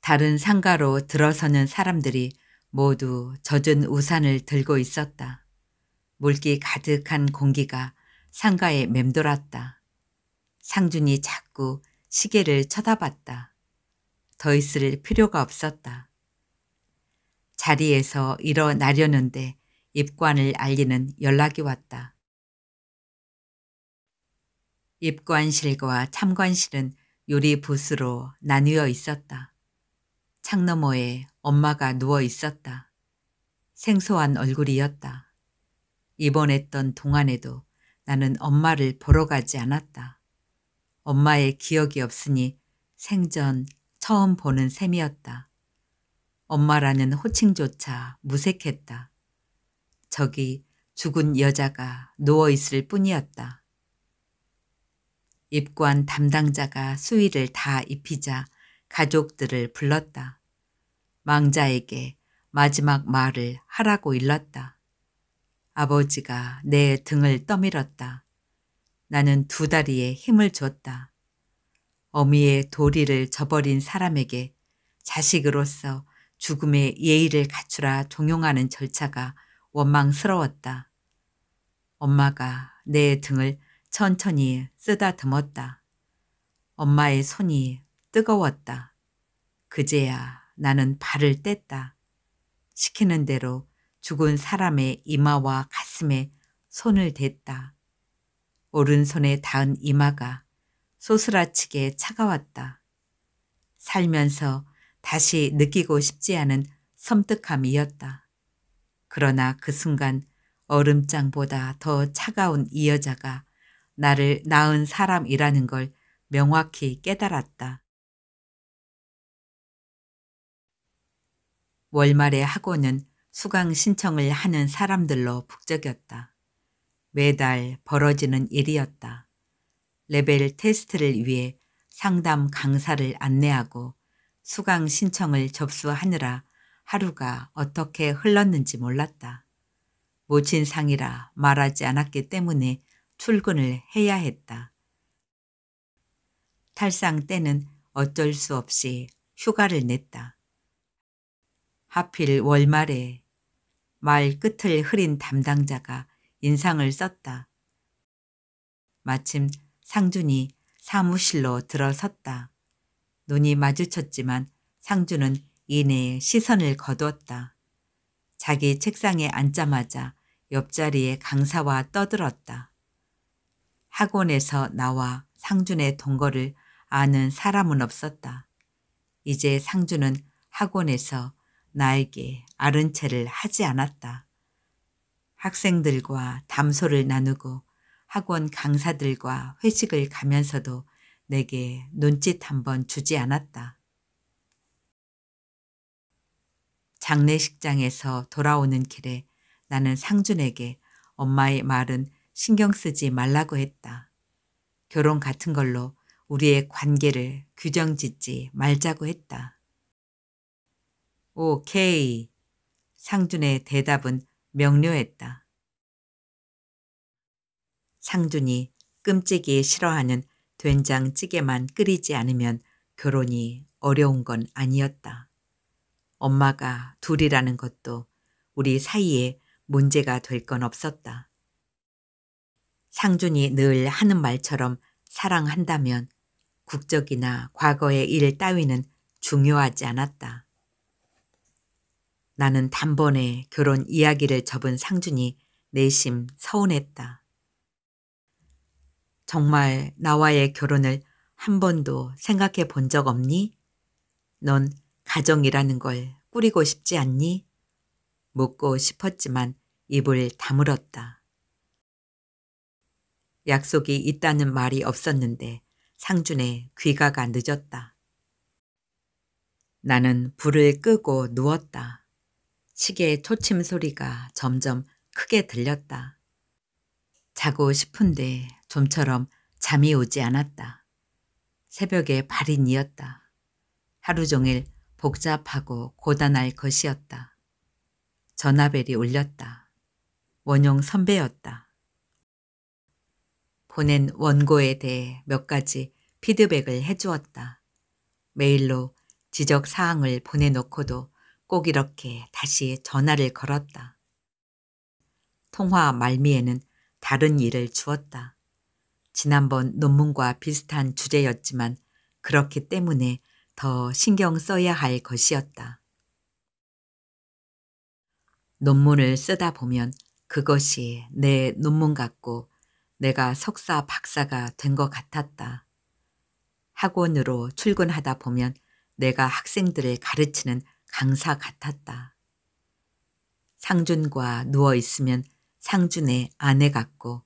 다른 상가로 들어서는 사람들이 모두 젖은 우산을 들고 있었다. 물기 가득한 공기가 상가에 맴돌았다. 상준이 자꾸 시계를 쳐다봤다. 더 있을 필요가 없었다. 자리에서 일어나려는데 입관을 알리는 연락이 왔다. 입관실과 참관실은 유리붓으로 나뉘어 있었다. 창너머에 엄마가 누워 있었다. 생소한 얼굴이었다. 입원했던 동안에도 나는 엄마를 보러 가지 않았다. 엄마의 기억이 없으니 생전 처음 보는 셈이었다. 엄마라는 호칭조차 무색했다. 저기 죽은 여자가 누워있을 뿐이었다. 입관 담당자가 수의를 다 입히자 가족들을 불렀다. 망자에게 마지막 말을 하라고 일렀다. 아버지가 내 등을 떠밀었다. 나는 두 다리에 힘을 줬다. 어미의 도리를 저버린 사람에게 자식으로서 죽음의 예의를 갖추라 종용하는 절차가 원망스러웠다. 엄마가 내 등을 천천히 쓰다듬었다. 엄마의 손이 뜨거웠다. 그제야 나는 발을 뗐다. 시키는 대로 죽은 사람의 이마와 가슴에 손을 댔다. 오른손에 닿은 이마가 소스라치게 차가웠다. 살면서 다시 느끼고 싶지 않은 섬뜩함이었다. 그러나 그 순간 얼음장보다 더 차가운 이 여자가 나를 낳은 사람이라는 걸 명확히 깨달았다. 월말의 학원은 수강 신청을 하는 사람들로 북적였다. 매달 벌어지는 일이었다. 레벨 테스트를 위해 상담 강사를 안내하고 수강 신청을 접수하느라 하루가 어떻게 흘렀는지 몰랐다. 모친상이라 말하지 않았기 때문에 출근을 해야 했다. 탈상 때는 어쩔 수 없이 휴가를 냈다. 하필 월말에 말 끝을 흐린 담당자가 인상을 썼다. 마침 상준이 사무실로 들어섰다. 눈이 마주쳤지만 상준은 이내에 시선을 거두었다. 자기 책상에 앉자마자 옆자리에 강사와 떠들었다. 학원에서 나와 상준의 동거를 아는 사람은 없었다. 이제 상준은 학원에서 나에게 아른 체를 하지 않았다. 학생들과 담소를 나누고 학원 강사들과 회식을 가면서도 내게 눈짓 한번 주지 않았다. 장례식장에서 돌아오는 길에 나는 상준에게 엄마의 말은 신경 쓰지 말라고 했다. 결혼 같은 걸로 우리의 관계를 규정짓지 말자고 했다. 오케이. 상준의 대답은 명료했다. 상준이 끔찍이 싫어하는 된장찌개만 끓이지 않으면 결혼이 어려운 건 아니었다. 엄마가 둘이라는 것도 우리 사이에 문제가 될 건 없었다. 상준이 늘 하는 말처럼 사랑한다면 국적이나 과거의 일 따위는 중요하지 않았다. 나는 단번에 결혼 이야기를 접은 상준이 내심 서운했다. 정말 나와의 결혼을 한 번도 생각해 본 적 없니? 넌 가정이라는 걸 꾸리고 싶지 않니? 묻고 싶었지만 입을 다물었다. 약속이 있다는 말이 없었는데 상준의 귀가가 늦었다. 나는 불을 끄고 누웠다. 시계 초침 소리가 점점 크게 들렸다. 자고 싶은데 좀처럼 잠이 오지 않았다. 새벽에 발인이었다. 하루 종일 복잡하고 고단할 것이었다. 전화벨이 울렸다. 원용 선배였다. 보낸 원고에 대해 몇 가지 피드백을 해주었다. 메일로 지적사항을 보내놓고도 꼭 이렇게 다시 전화를 걸었다. 통화 말미에는 다른 일을 주었다. 지난번 논문과 비슷한 주제였지만 그렇기 때문에 더 신경 써야 할 것이었다. 논문을 쓰다 보면 그것이 내 논문 같고 내가 석사 박사가 된 것 같았다. 학원으로 출근하다 보면 내가 학생들을 가르치는 강사 같았다. 상준과 누워있으면 상준의 아내 같고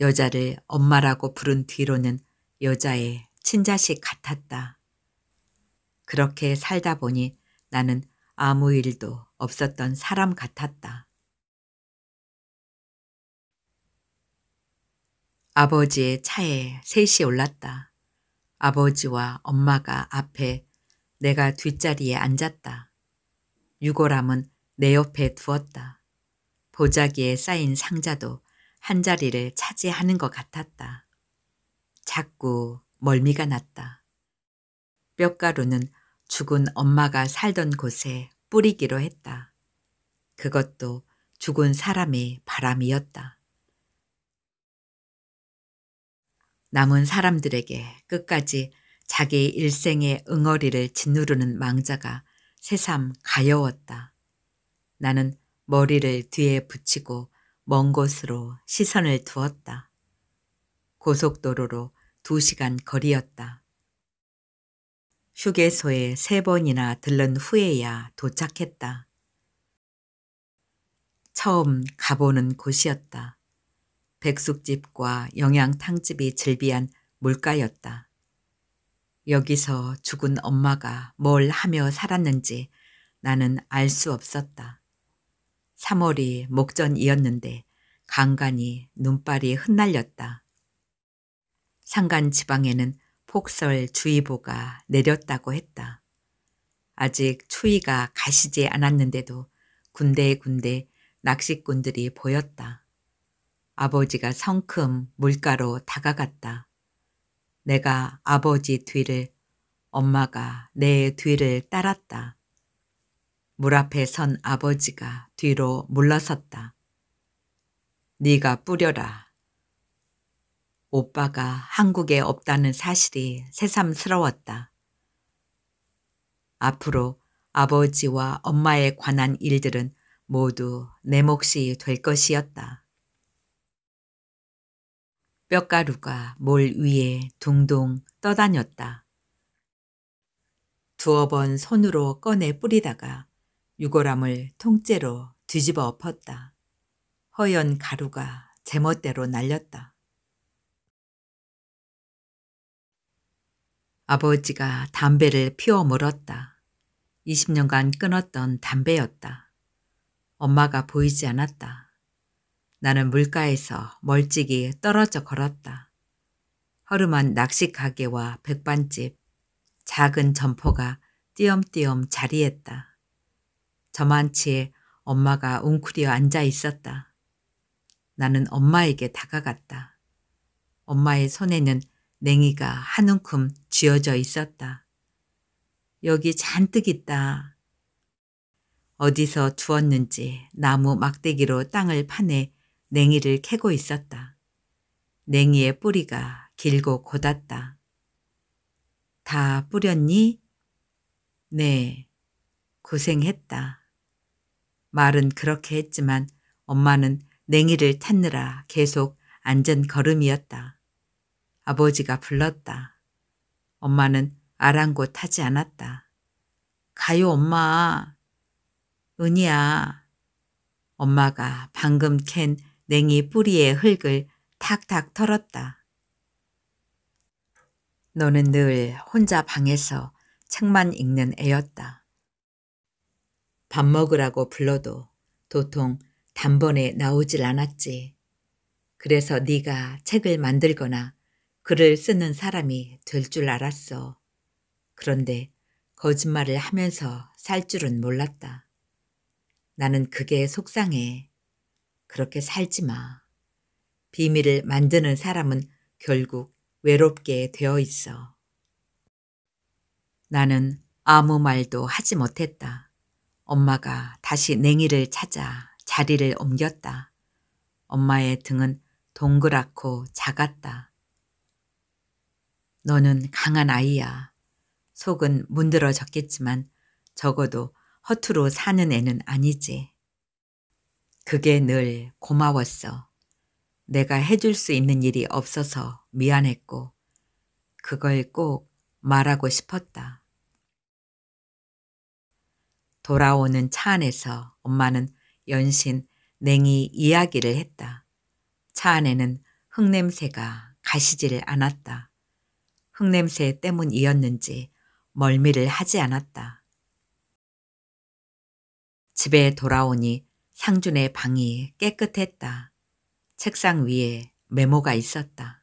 여자를 엄마라고 부른 뒤로는 여자의 친자식 같았다. 그렇게 살다 보니 나는 아무 일도 없었던 사람 같았다. 아버지의 차에 셋이 올랐다. 아버지와 엄마가 앞에, 내가 뒷자리에 앉았다. 유골함은 내 옆에 두었다. 보자기에 쌓인 상자도 한 자리를 차지하는 것 같았다. 자꾸 멀미가 났다. 뼈가루는 죽은 엄마가 살던 곳에 뿌리기로 했다. 그것도 죽은 사람의 바람이었다. 남은 사람들에게 끝까지 자기 일생의 응어리를 짓누르는 망자가 새삼 가여웠다. 나는 머리를 뒤에 붙이고 먼 곳으로 시선을 두었다. 고속도로로 2시간 거리였다. 휴게소에 3번이나 들른 후에야 도착했다. 처음 가보는 곳이었다. 백숙집과 영양탕집이 즐비한 물가였다. 여기서 죽은 엄마가 뭘 하며 살았는지 나는 알 수 없었다. 3월이 목전이었는데 간간히 눈발이 흩날렸다. 산간 지방에는 폭설주의보가 내렸다고 했다. 아직 추위가 가시지 않았는데도 군데군데 낚시꾼들이 보였다. 아버지가 성큼 물가로 다가갔다. 내가 아버지 뒤를, 엄마가 내 뒤를 따랐다. 물 앞에 선 아버지가 뒤로 물러섰다. 네가 뿌려라. 오빠가 한국에 없다는 사실이 새삼스러웠다. 앞으로 아버지와 엄마에 관한 일들은 모두 내 몫이 될 것이었다. 뼈가루가 몰 위에 둥둥 떠다녔다. 2번 손으로 꺼내 뿌리다가 유골함을 통째로 뒤집어 엎었다. 허연 가루가 제멋대로 날렸다. 아버지가 담배를 피워 물었다. 20년간 끊었던 담배였다. 엄마가 보이지 않았다. 나는 물가에서 멀찍이 떨어져 걸었다. 허름한 낚시가게와 백반집, 작은 점포가 띄엄띄엄 자리했다. 저만치에 엄마가 웅크려 앉아 있었다. 나는 엄마에게 다가갔다. 엄마의 손에는 냉이가 한 움큼 쥐어져 있었다. 여기 잔뜩 있다. 어디서 주웠는지 나무 막대기로 땅을 파내 냉이를 캐고 있었다. 냉이의 뿌리가 길고 곧았다. 다 뿌렸니? 네, 고생했다. 말은 그렇게 했지만 엄마는 냉이를 찾느라 계속 앉은 걸음이었다. 아버지가 불렀다. 엄마는 아랑곳하지 않았다. 가요 엄마. 은희야. 엄마가 방금 캔 냉이 뿌리의 흙을 탁탁 털었다. 너는 늘 혼자 방에서 책만 읽는 애였다. 밥 먹으라고 불러도 도통 단번에 나오질 않았지. 그래서 네가 책을 만들거나 글을 쓰는 사람이 될 줄 알았어. 그런데 거짓말을 하면서 살 줄은 몰랐다. 나는 그게 속상해. 그렇게 살지 마. 비밀을 만드는 사람은 결국 외롭게 되어 있어. 나는 아무 말도 하지 못했다. 엄마가 다시 냉이를 찾아 자리를 옮겼다. 엄마의 등은 동그랗고 작았다. 너는 강한 아이야. 속은 문드러졌겠지만 적어도 허투루 사는 애는 아니지. 그게 늘 고마웠어. 내가 해줄 수 있는 일이 없어서 미안했고 그걸 꼭 말하고 싶었다. 돌아오는 차 안에서 엄마는 연신 냉이 이야기를 했다. 차 안에는 흙냄새가 가시질 않았다. 흙냄새 때문이었는지 멀미를 하지 않았다. 집에 돌아오니 상준의 방이 깨끗했다. 책상 위에 메모가 있었다.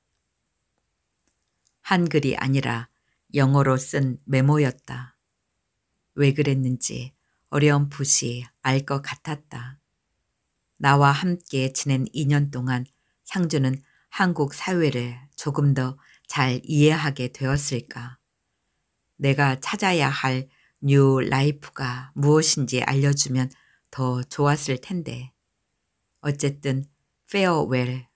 한글이 아니라 영어로 쓴 메모였다. 왜 그랬는지 어렴풋이 알 것 같았다. 나와 함께 지낸 2년 동안 상준은 한국 사회를 조금 더 잘 이해하게 되었을까? 내가 찾아야 할 뉴 라이프가 무엇인지 알려주면 더 좋았을 텐데. 어쨌든 페어웰.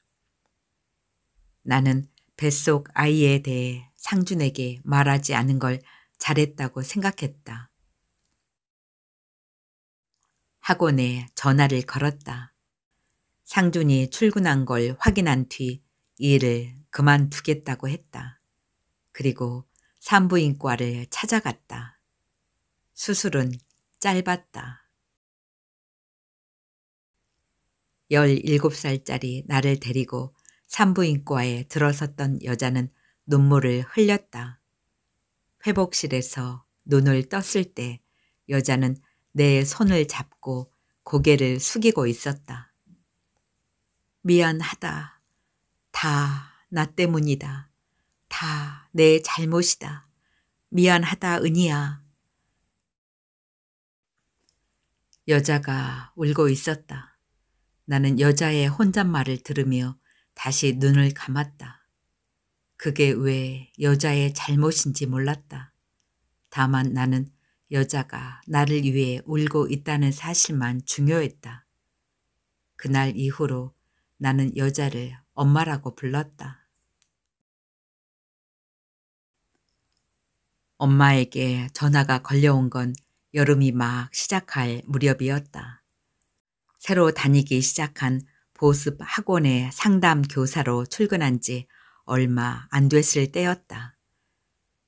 나는 뱃속 아이에 대해 상준에게 말하지 않은 걸 잘했다고 생각했다. 학원에 전화를 걸었다. 상준이 출근한 걸 확인한 뒤 일을 그만두겠다고 했다. 그리고 산부인과를 찾아갔다. 수술은 짧았다. 17살짜리 나를 데리고 산부인과에 들어섰던 여자는 눈물을 흘렸다. 회복실에서 눈을 떴을 때 여자는 내 손을 잡고 고개를 숙이고 있었다. 미안하다. 다 나 때문이다. 다 내 잘못이다. 미안하다, 은희야. 여자가 울고 있었다. 나는 여자의 혼잣말을 들으며 다시 눈을 감았다. 그게 왜 여자의 잘못인지 몰랐다. 다만 나는 여자가 나를 위해 울고 있다는 사실만 중요했다. 그날 이후로 나는 여자를 엄마라고 불렀다. 엄마에게 전화가 걸려온 건 여름이 막 시작할 무렵이었다. 새로 다니기 시작한 보습 학원의 상담 교사로 출근한 지 얼마 안 됐을 때였다.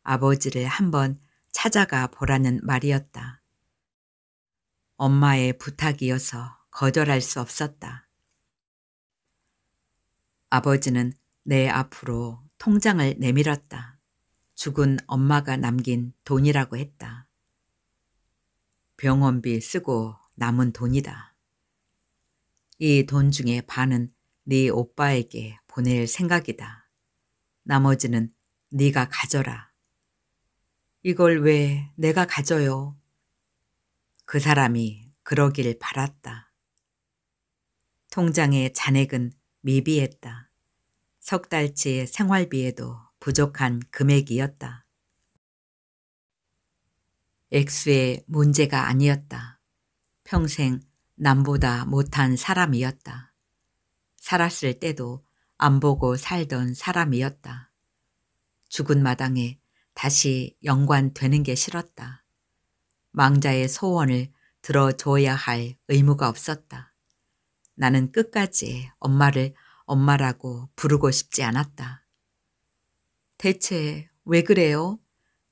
아버지를 한번 찾아가 보라는 말이었다. 엄마의 부탁이어서 거절할 수 없었다. 아버지는 내 앞으로 통장을 내밀었다. 죽은 엄마가 남긴 돈이라고 했다. 병원비 쓰고 남은 돈이다. 이 돈 중에 반은 네 오빠에게 보낼 생각이다. 나머지는 네가 가져라. 이걸 왜 내가 가져요? 그 사람이 그러길 바랐다. 통장의 잔액은 미비했다. 석 달치 생활비에도 부족한 금액이었다. 액수의 문제가 아니었다. 평생 남보다 못한 사람이었다. 살았을 때도 안 보고 살던 사람이었다. 죽은 마당에 다시 연관되는 게 싫었다. 망자의 소원을 들어줘야 할 의무가 없었다. 나는 끝까지 엄마를 엄마라고 부르고 싶지 않았다. 대체 왜 그래요?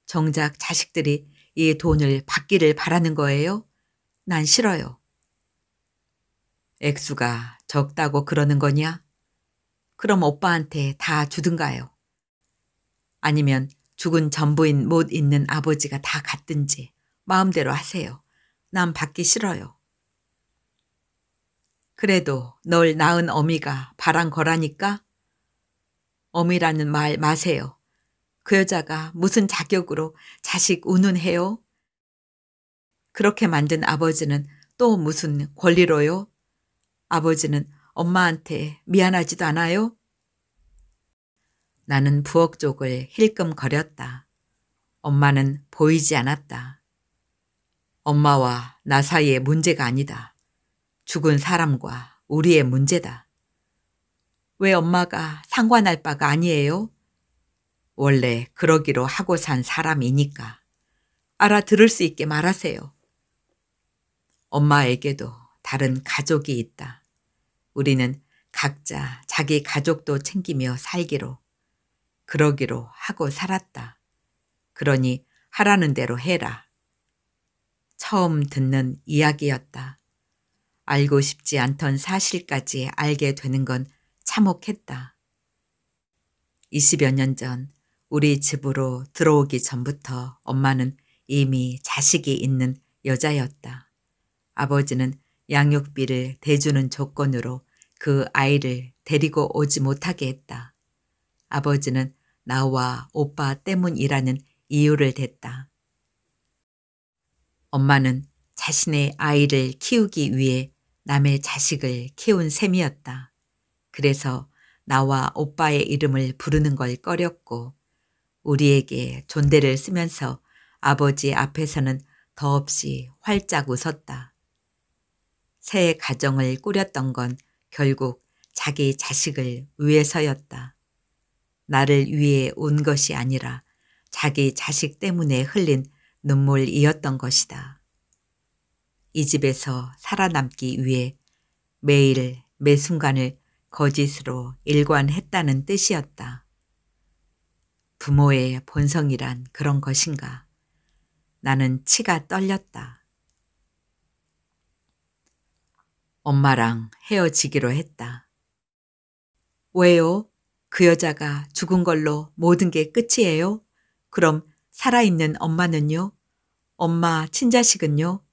정작 자식들이 이 돈을 받기를 바라는 거예요? 난 싫어요. 액수가 적다고 그러는 거냐? 그럼 오빠한테 다 주든가요? 아니면 죽은 전부인 못 있는 아버지가 다 갔든지 마음대로 하세요. 난 받기 싫어요. 그래도 널 낳은 어미가 바란 거라니까? 어미라는 말 마세요. 그 여자가 무슨 자격으로 자식 운운해요? 그렇게 만든 아버지는 또 무슨 권리로요? 아버지는 엄마한테 미안하지도 않아요? 나는 부엌 쪽을 힐끔거렸다. 엄마는 보이지 않았다. 엄마와 나 사이의 문제가 아니다. 죽은 사람과 우리의 문제다. 왜 엄마가 상관할 바가 아니에요? 원래 그러기로 하고 산 사람이니까. 알아들을 수 있게 말하세요. 엄마에게도 다른 가족이 있다. 우리는 각자 자기 가족도 챙기며 살기로, 그러기로 하고 살았다. 그러니 하라는 대로 해라. 처음 듣는 이야기였다. 알고 싶지 않던 사실까지 알게 되는 건 참혹했다. 20여 년 전 우리 집으로 들어오기 전부터 엄마는 이미 자식이 있는 여자였다. 아버지는 양육비를 대주는 조건으로 그 아이를 데리고 오지 못하게 했다. 아버지는 나와 오빠 때문이라는 이유를 댔다. 엄마는 자신의 아이를 키우기 위해 남의 자식을 키운 셈이었다. 그래서 나와 오빠의 이름을 부르는 걸 꺼렸고 우리에게 존대를 쓰면서 아버지 앞에서는 더없이 활짝 웃었다. 새 가정을 꾸렸던 건 결국 자기 자식을 위해서였다. 나를 위해 온 것이 아니라 자기 자식 때문에 흘린 눈물이었던 것이다. 이 집에서 살아남기 위해 매일 매 순간을 거짓으로 일관했다는 뜻이었다. 부모의 본성이란 그런 것인가. 나는 치가 떨렸다. 엄마랑 헤어지기로 했다. 왜요? 그 여자가 죽은 걸로 모든 게 끝이에요? 그럼 살아있는 엄마는요? 엄마 친자식은요?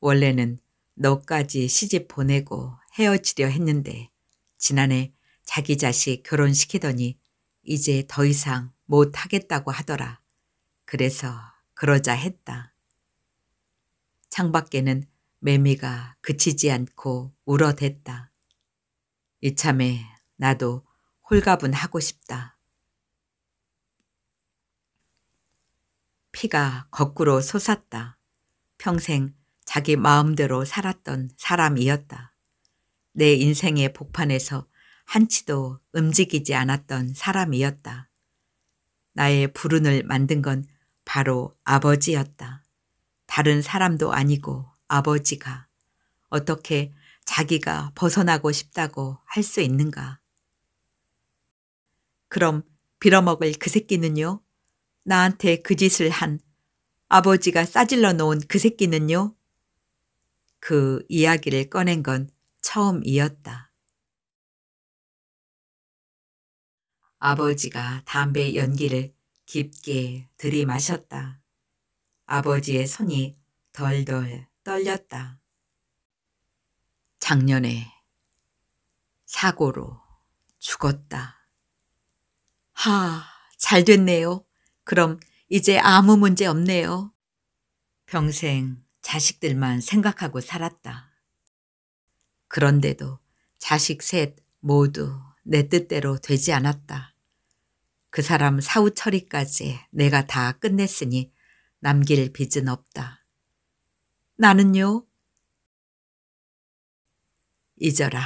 원래는 너까지 시집 보내고 헤어지려 했는데 지난해 자기 자식 결혼시키더니 이제 더 이상 못 하겠다고 하더라. 그래서 그러자 했다. 창밖에는 매미가 그치지 않고 울어댔다. 이참에 나도 홀가분하고 싶다. 피가 거꾸로 솟았다. 평생 자기 마음대로 살았던 사람이었다. 내 인생의 복판에서 한치도 움직이지 않았던 사람이었다. 나의 불운을 만든 건 바로 아버지였다. 다른 사람도 아니고 아버지가 어떻게 자기가 벗어나고 싶다고 할 수 있는가? 그럼 빌어먹을 그 새끼는요? 나한테 그 짓을 한 아버지가 싸질러 놓은 그 새끼는요? 그 이야기를 꺼낸 건 처음이었다. 아버지가 담배 연기를 깊게 들이마셨다. 아버지의 손이 덜덜 떨렸다. 작년에 사고로 죽었다. 잘 됐네요. 그럼 이제 아무 문제 없네요. 평생 자식들만 생각하고 살았다. 그런데도 자식 셋 모두 내 뜻대로 되지 않았다. 그 사람 사후 처리까지 내가 다 끝냈으니 남길 빚은 없다. 나는요? 잊어라.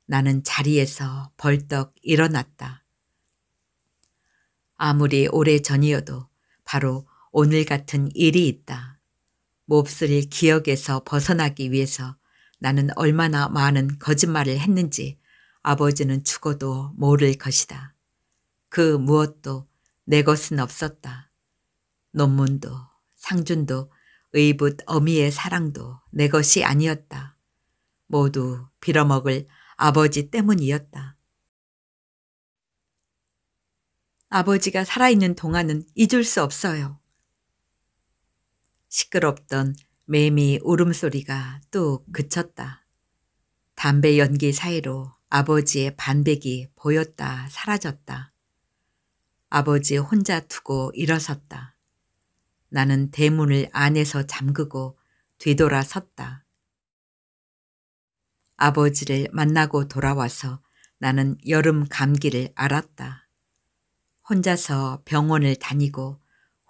나는 자리에서 벌떡 일어났다. 아무리 오래전이어도 바로 오늘 같은 일이 있다. 몹쓸 기억에서 벗어나기 위해서 나는 얼마나 많은 거짓말을 했는지 아버지는 죽어도 모를 것이다. 그 무엇도 내 것은 없었다. 논문도 상준도 의붓 어미의 사랑도 내 것이 아니었다. 모두 빌어먹을 아버지 때문이었다. 아버지가 살아있는 동안은 잊을 수 없어요. 시끄럽던 매미 울음소리가 뚝 그쳤다. 담배 연기 사이로 아버지의 반백이 보였다 사라졌다. 아버지 혼자 두고 일어섰다. 나는 대문을 안에서 잠그고 뒤돌아 섰다. 아버지를 만나고 돌아와서 나는 여름 감기를 앓았다. 혼자서 병원을 다니고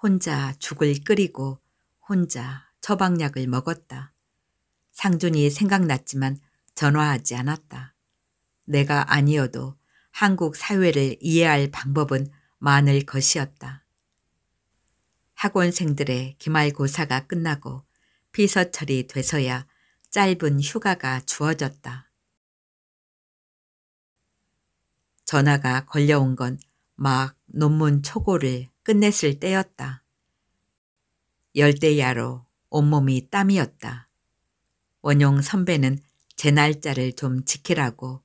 혼자 죽을 끓이고 혼자 처방약을 먹었다. 상준이 생각났지만 전화하지 않았다. 내가 아니어도 한국 사회를 이해할 방법은 많을 것이었다. 학원생들의 기말고사가 끝나고 피서철이 돼서야 짧은 휴가가 주어졌다. 전화가 걸려온 건 막 논문 초고를 끝냈을 때였다. 열대야로 온몸이 땀이었다. 원용 선배는 제 날짜를 좀 지키라고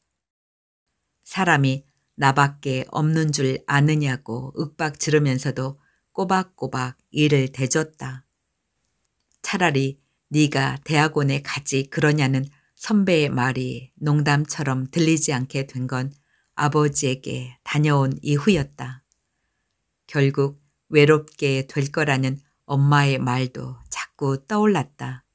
사람이 나밖에 없는 줄 아느냐고 윽박 지르면서도 꼬박꼬박 일을 대줬다. 차라리 네가 대학원에 가지 그러냐는 선배의 말이 농담처럼 들리지 않게 된 건 아버지에게 다녀온 이후였다. 결국 외롭게 될 거라는 엄마의 말도 자꾸 떠올랐다.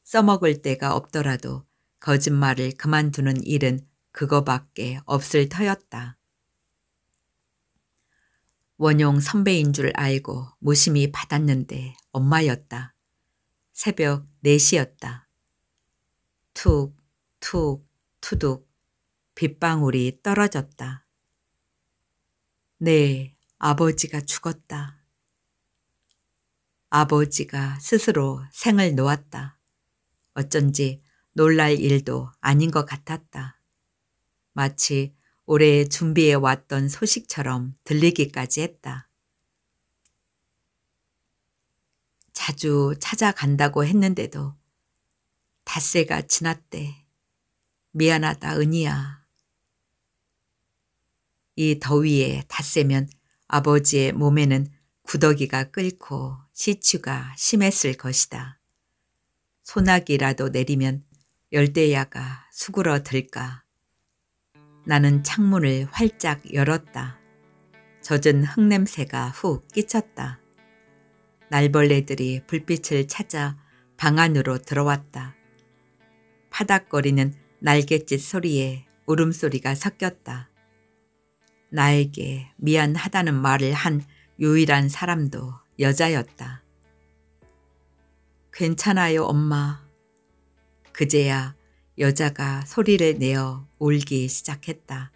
써먹을 데가 없더라도 거짓말을 그만두는 일은 그거밖에 없을 터였다. 원용 선배인 줄 알고 무심히 받았는데 엄마였다. 새벽 4시였다. 툭, 툭, 투둑 빗방울이 떨어졌다. 네, 아버지가 죽었다. 아버지가 스스로 생을 놓았다. 어쩐지 놀랄 일도 아닌 것 같았다. 마치 오래 준비해 왔던 소식처럼 들리기까지 했다. 자주 찾아간다고 했는데도 닷새가 지났대. 미안하다, 은희야. 이 더위에 닷새면 아버지의 몸에는 구더기가 끓고 시추가 심했을 것이다. 소나기라도 내리면 열대야가 수그러들까. 나는 창문을 활짝 열었다. 젖은 흙냄새가 훅 끼쳤다. 날벌레들이 불빛을 찾아 방 안으로 들어왔다. 파닥거리는 날갯짓 소리에 울음소리가 섞였다. 나에게 미안하다는 말을 한 유일한 사람도 여자였다. 괜찮아요, 엄마. 그제야 여자가 소리를 내어 울기 시작했다.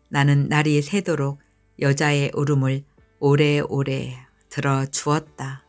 나는 날이 새도록 여자의 울음을 오래오래 들어주었다.